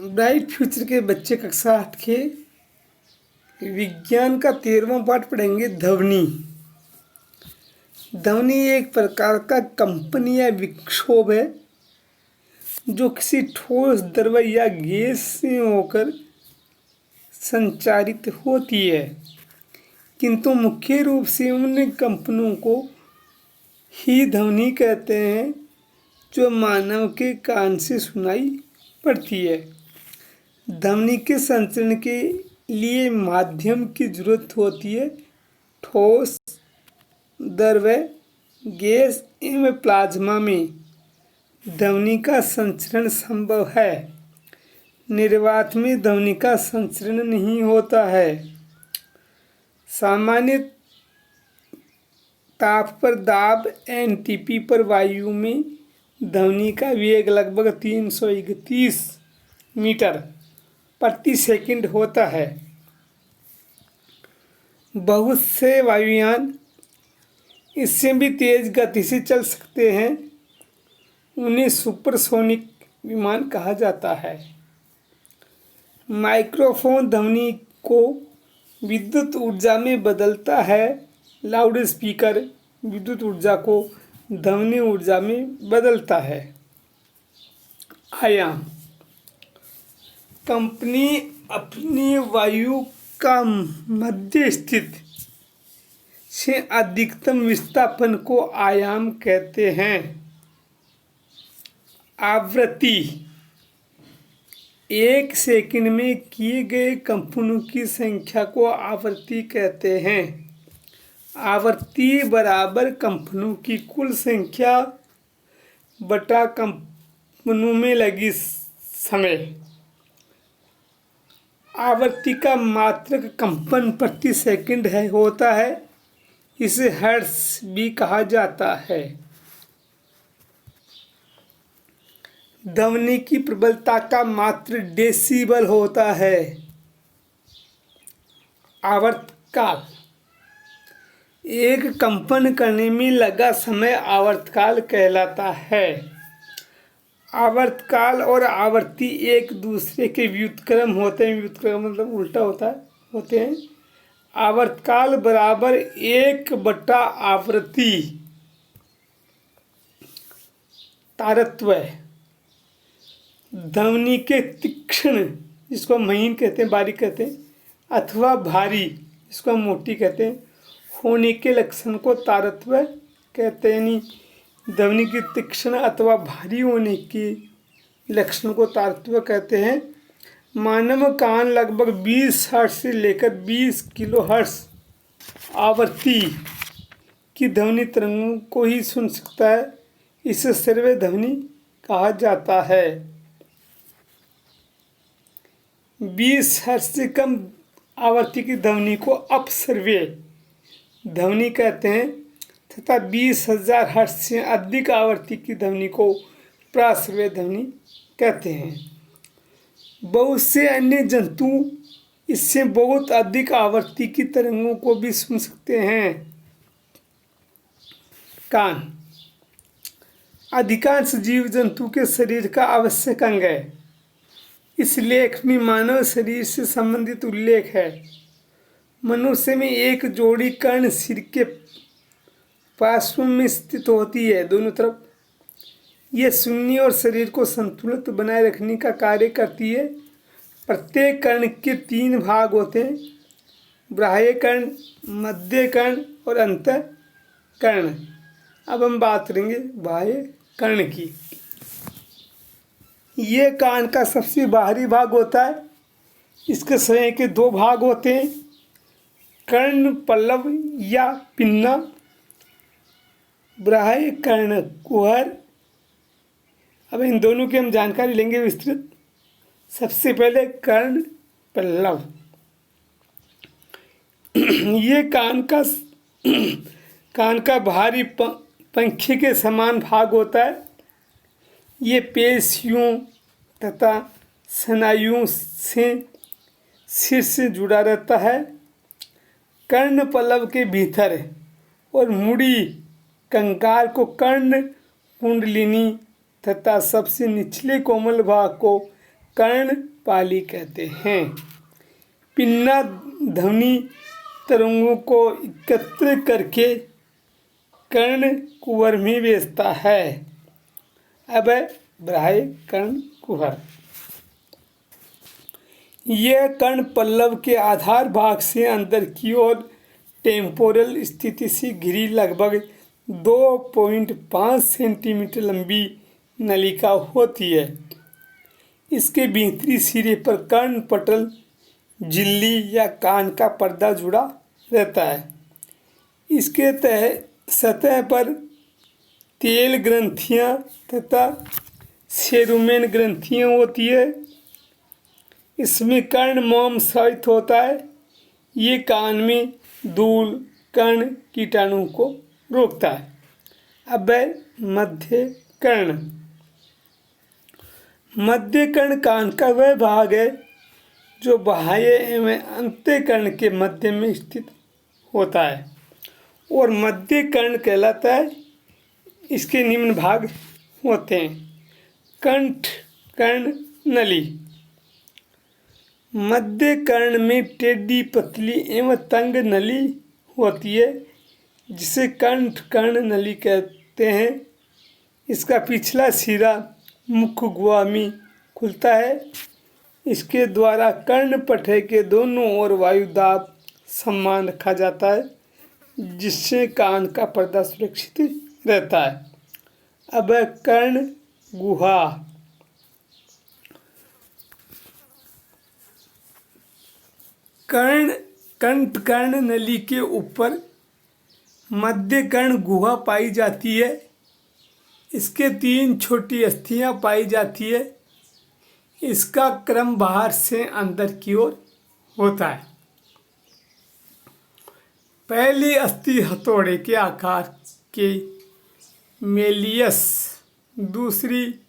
Bright future के बच्चे कक्षा 8 के विज्ञान का 13वां पाठ पढ़ेंगे। ध्वनि। ध्वनि एक प्रकार का कंपन या विक्षोभ है जो किसी ठोस द्रव या गैस से होकर संचारित होती है, किंतु मुख्य रूप से उन कंपनों को ही ध्वनि कहते हैं जो मानव के कान से सुनाई पड़ती है। ध्वनि के संचरण के लिए माध्यम की जरूरत होती है। ठोस, द्रव, गैस एवं प्लाज्मा में ध्वनि का संचरण संभव है। निर्वात में ध्वनि का संचरण नहीं होता है। सामान्य ताप पर दाब एनटीपी पर वायु में ध्वनि का वेग लगभग 331 मीटर प्रति सेकंड होता है। बहुत से वायुयान इससे भी तेज गति से चल सकते हैं। उन्हें सुपरसोनिक विमान कहा जाता है। माइक्रोफोन ध्वनि को विद्युत ऊर्जा में बदलता है। लाउड स्पीकर विद्युत ऊर्जा को ध्वनि ऊर्जा में बदलता है। आयाम। कंपनी अपनी वायु का मध्य स्थित से अधिकतम विस्थापन को आयाम कहते हैं। आवृत्ति। एक सेकंड में किए गए कंपनों की संख्या को आवृत्ति कहते हैं। आवृत्ति बराबर कंपनों की कुल संख्या बटा कंपनों में लगी समय। आवृत्ति का मात्रक कंपन प्रति सेकंड होता है। इसे हर्ट्ज भी कहा जाता है। ध्वनि की प्रबलता का मात्र डेसिबल होता है। आवर्तकाल। एक कंपन करने में लगा समय आवर्तकाल कहलाता है। आवर्तकाल और आवृत्ति एक दूसरे के व्युत्क्रम होते हैं। व्युत्क्रम मतलब उल्टा होते हैं। आवर्तकाल बराबर 1/आवृत्ति। तारतम्य। ध्वनि के तीक्ष्ण, जिसको महीन कहते हैं, बारीक कहते हैं, अथवा भारी, जिसको हम मोटी कहते हैं, होने के लक्षण को तारतम्य कहते हैं। यानी ध्वनि की तीक्ष्ण अथवा भारी होने के लक्षण को तारतम्य कहते हैं। मानव कान लगभग 20 हर्ट्ज से लेकर 20 किलो हर्ट्ज आवृत्ति की ध्वनि तरंगों को ही सुन सकता है। इसे श्रव्य ध्वनि कहा जाता है। 20 हर्ट्ज से कम आवृत्ति की ध्वनि को अपश्रव्य ध्वनि कहते हैं तथा 20,000 हर्ट्ज से अधिक आवृत्ति की ध्वनि को प्राश्रव्य ध्वनि कहते हैं। बहुत से अन्य जंतु इससे बहुत अधिक आवृत्ति की तरंगों को भी सुन सकते हैं। कान। अधिकांश जीव जंतु के शरीर का आवश्यक अंग है। इस लेख में मानव शरीर से संबंधित उल्लेख है। मनुष्य में एक जोड़ी कर्ण सिर के पार्श्व में स्थित होती है, दोनों तरफ। यह सुनने और शरीर को संतुलित बनाए रखने का कार्य करती है। प्रत्येक कर्ण के 3 भाग होते हैं: बाह्य कर्ण, मध्य कर्ण और अंतःकर्ण। अब हम बात करेंगे बाह्य कर्ण की। ये कान का सबसे बाहरी भाग होता है। इसके स्वयं के 2 भाग होते हैं: कर्ण पल्लव या पिन्ना, बाह्य कर्ण कुहर। अब इन दोनों की हम जानकारी लेंगे विस्तृत। सबसे पहले कर्ण पल्लव। ये कान का बाहरी पंखे के समान भाग होता है। ये पेशियों तथा स्नायुओं से सिर से जुड़ा रहता है। कर्ण पल्लव के भीतर और मुड़ी कंकाल को कर्ण कुंडलिनी तथा सबसे निचले कोमल भाग को कर्णपाली कहते हैं। पिन्ना ध्वनि तरंगों को एकत्र करके कर्ण कुहर में भेजता है। अब बराहे कर्ण कुहर। यह कर्ण पल्लव के आधार भाग से अंदर की ओर टेम्पोरल स्थिति से घिरी लगभग 2.5 सेंटीमीटर लंबी नलिका होती है। इसके भीतरी सिरे पर कर्ण पटल झिल्ली या कान का पर्दा जुड़ा रहता है। इसके सतह पर तेल ग्रंथियां तथा सेरुमेन ग्रंथियां होती है। इसमें कर्ण मोम स्रावित होता है। ये कान में धूल कर्ण कीटाणु को रोकता है। अब मध्य कर्ण। मध्य कर्ण कान का वह भाग है जो बाह्य एवं अंतःकर्ण के मध्य में स्थित होता है और मध्य कर्ण कहलाता है। इसके निम्न भाग होते हैं। कंठ कर्ण नली। मध्य कर्ण में टेढ़ी पतली एवं तंग नली होती है जिसे कंठ कर्ण नली कहते हैं। इसका पिछला सिरा मुख्य गुहा में खुलता है। इसके द्वारा कर्ण पटहे के दोनों ओर वायु दाब समान रखा जाता है जिससे कान का पर्दा सुरक्षित रहता है। अब कर्ण गुहा। कंठ कर्ण नली के ऊपर मध्य कर्ण गुहा पाई जाती है। इसके 3 छोटी अस्थियां पाई जाती है। इसका क्रम बाहर से अंदर की ओर होता है। पहली अस्थि हथौड़े के आकार के मेलियस, दूसरी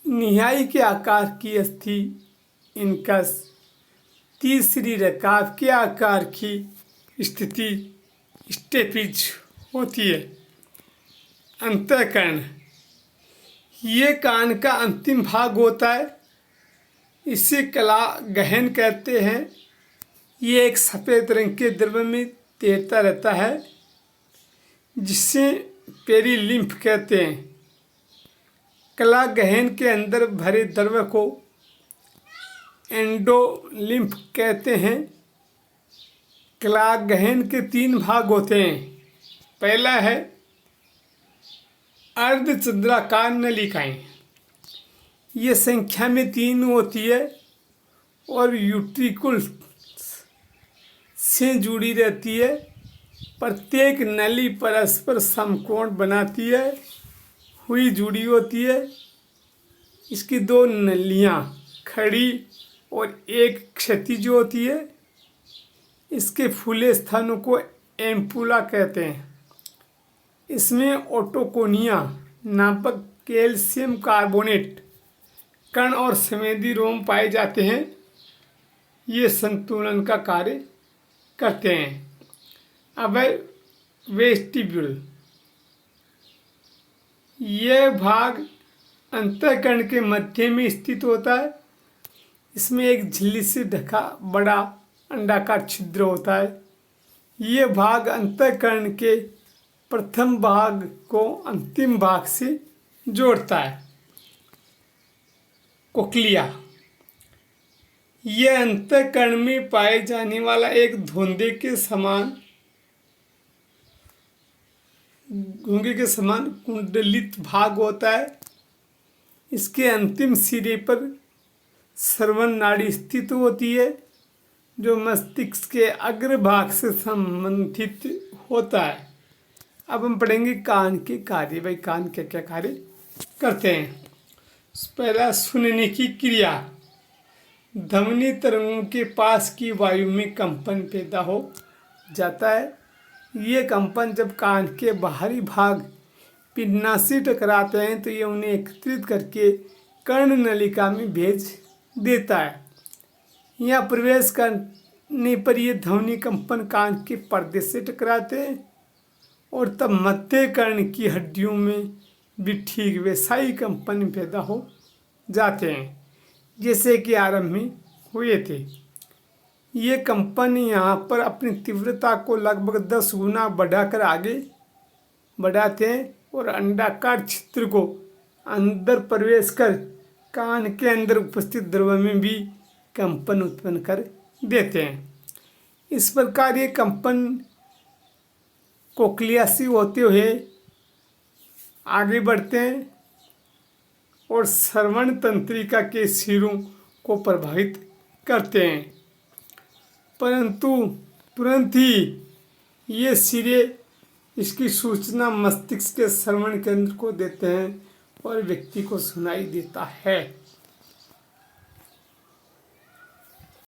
निहाई के आकार की अस्थि इनकस, तीसरी रकाब के आकार की स्थिति स्टेपिज होती है। अंतःकर्ण ये कान का अंतिम भाग होता है। इसे कला गहन कहते हैं। ये एक सफ़ेद रंग के द्रव्य में तैरता रहता है जिसे पेरिलिम्फ कहते हैं। कला गहन के अंदर भरे द्रव्य को एंडोलिम्फ कहते हैं। कला गहन के 3 भाग होते हैं। पहला है अर्धचंद्राकार नलिकाएं। ये संख्या में 3 होती है और यूट्रिकुल्स से जुड़ी रहती है। प्रत्येक नली परस्पर समकोण बनाती है हुई जुड़ी होती है। इसकी 2 नलियां खड़ी और एक क्षैतिज होती है। इसके फूले स्थानों को एम्पुला कहते हैं। इसमें ओटोकोनिया नामक कैल्शियम कार्बोनेट कण और संवेदी रोम पाए जाते हैं। ये संतुलन का कार्य करते हैं। अब वेस्टिब्यूल। यह भाग अंतःकर्ण के मध्य में स्थित होता है। इसमें एक झिल्ली से ढका बड़ा अंडाकार छिद्र होता है। यह भाग अंतःकर्ण के प्रथम भाग को अंतिम भाग से जोड़ता है। कोक्लिया यह अंतःकर्ण में पाए जाने वाला एक घोंघे के समान कुंडलित भाग होता है। इसके अंतिम सिरे पर श्रवण नाड़ी स्थित होती है जो मस्तिष्क के अग्रभाग से संबंधित होता है। अब हम पढ़ेंगे कान के कार्य। भाई कान क्या क्या कार्य करते हैं। पहला सुनने की क्रिया। ध्वनि तरंगों के पास की वायु में कंपन पैदा हो जाता है। ये कंपन जब कान के बाहरी भाग पिन्ना से टकराते हैं तो ये उन्हें एकत्रित करके कर्ण नलिका में भेज देता है। यहाँ प्रवेश करने पर ये ध्वनि कंपन कान के पर्दे से टकराते हैं और तब मध्य कर्ण की हड्डियों में भी ठीक वैसा ही कंपन पैदा हो जाते हैं, जैसे कि आरंभ में हुए थे। ये कंपन यहाँ पर अपनी तीव्रता को लगभग 10 गुना बढ़ाकर आगे बढ़ाते हैं और अंडाकार छिद्र को अंदर प्रवेश कर कान के अंदर उपस्थित द्रव में भी कंपन उत्पन्न कर देते हैं। इस प्रकार ये कंपन कोक्लिया से होते हुए आगे बढ़ते हैं और श्रवण तंत्रिका के सिरों को प्रभावित करते हैं, परंतु तुरंत ही ये सिरे इसकी सूचना मस्तिष्क के श्रवण केंद्र को देते हैं और व्यक्ति को सुनाई देता है।